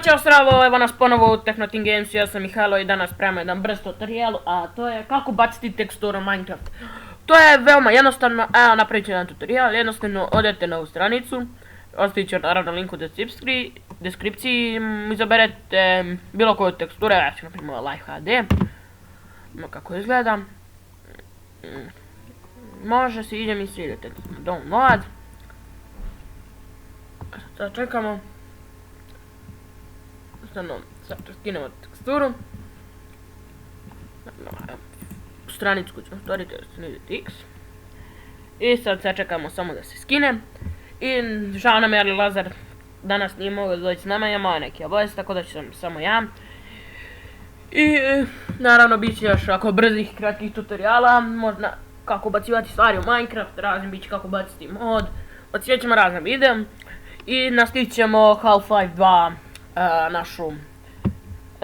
Ćao zdravo, evo nas ponovo u Technotin Gamesu, ja sam Mihajlo i danas spremam jedan brz tutorial, a to je kako baciti teksturu Minecraft. To je veoma jednostavno, evo napravit ću jedan tutorial, jednostavno odete na ovu stranicu, ostavit ću naravno link u deskripciji, izaberete bilo koju teksturu, ja ću naprimjer Live HD, kako izgleda. Može se, idem i svi idete download, sad čekamo. Sad skinemo teksturu. Stranicu koju ćemo stvoriti, sniditi X. I sad čekamo samo da se skine. I žao nam je, ali Lazar danas nije mogao doći s nama, imao neki obavez, tako da ću samo ja. I naravno bit će još ako brzih kratkih tutoriala, možda kako ubacivati stvari u Minecraft, raznim bit će kako baciti mod, odsvijet ćemo razne videa. I nastavit ćemo Half-Life 2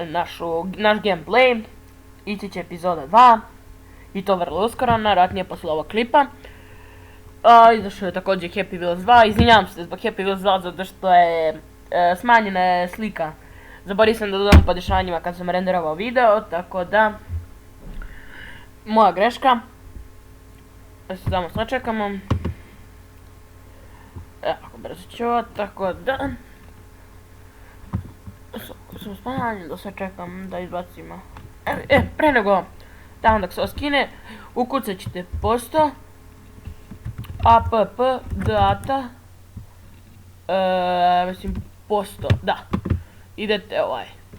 naš gameplay, ići će epizoda 2 i to vrlo uskoro, najvjerojatnije poslije ovog klipa. Izašao je također Happy Wheels 2, izvinjavam se zbog Happy Wheels 2 zato što je smanjena je slika. Zaboravio sam da dodam podešavanjima kad sam renderovao video, tako da moja greška. Samo sačekamo. Evo, brzo ću, tako da sam smanjen da se čekam da izbacimo. Pre nego tamo dok se oskine, ukucat ćete posto app data, mislim posto, da, idete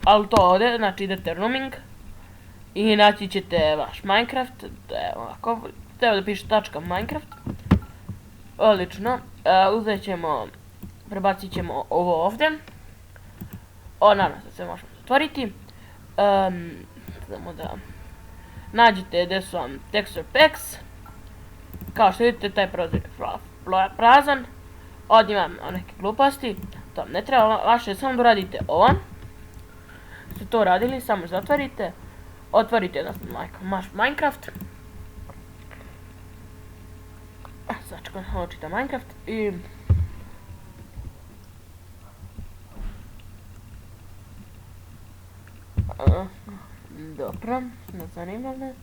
ali to ovdje, znači idete roaming i naći ćete vaš Minecraft, ovako, treba da piše .minecraft, odlično, uzet ćemo, prebacit ćemo ovo ovdje. Naravno da se možemo zatvoriti. Samo da nađete gdje su vam texture packs. Kao što vidite, taj prozor je prazan. Ovdje imam neke gluposti. To vam ne treba, vaše je samo da uradite ovo. Ste to uradili, samo zatvorite. Otvorite vaš Minecraft. Sad ću očita Minecraft i dobro, ne zanima me.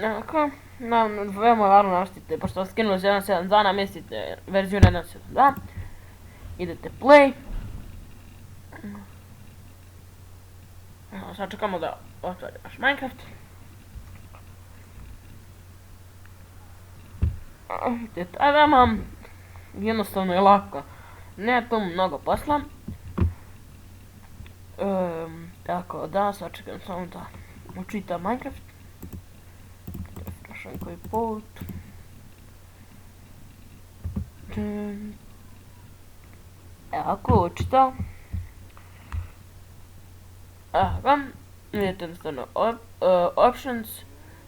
Ovako, veoma važno naštite, pošto vas skinuli za 1.7.2, namjestite verziju na 1.7.2. Idete play. Sad čekamo da otvori vaš Minecraft. Veoma jednostavno je lako, nema tu mnogo posla. Tako da, sad čekam samo da učita Minecraft. Refresham koji put. Ako učita. Idete jednostavno options,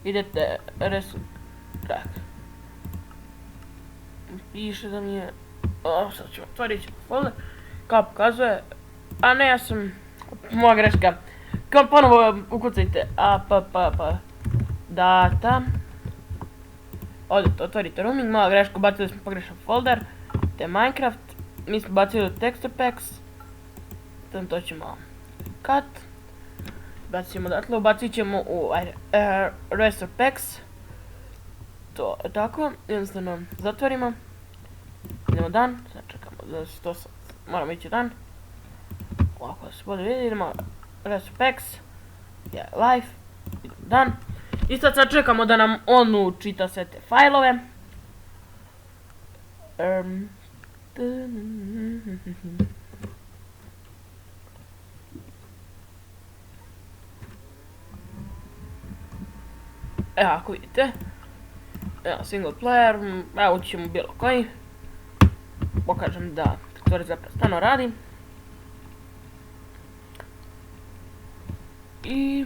idete track. Piše da mi je, sad ću otvorit folder, kao pokazuje, a ne, ja sam, moja greška, kao ponovo ukucajte app data, odete, otvorite roaming, moja greška, bacili smo pogrešan folder, te Minecraft, mi smo bacili texture packs, to ćemo cut, bacimo odatle, ubacit ćemo u restore packs, to je tako, jednostavno zatvorimo, idemo dan, sad čekamo da se to, moramo ići dan, ovako da se bolje vidi, idemo restore packs, live, idemo dan, i sad čekamo da nam on učita sve te fajlove. Evo, ako vidite, evo single player, evo ući ćemo bilo koji, pokažem da teksturi zapravo stvarno radi. I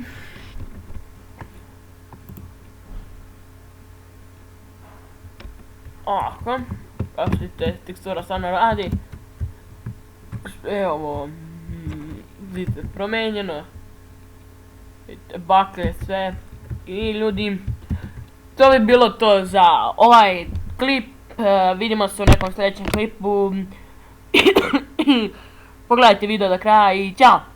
ovako, kao što vidite, tekstura stvarno radi. Sve ovo, vidite, promijenjeno, vidite, bakle, sve. I ljudi, to bi bilo to za ovaj klip. Vidimo se u nekom sljedećem klipu. Pogledajte video do kraja i ćao!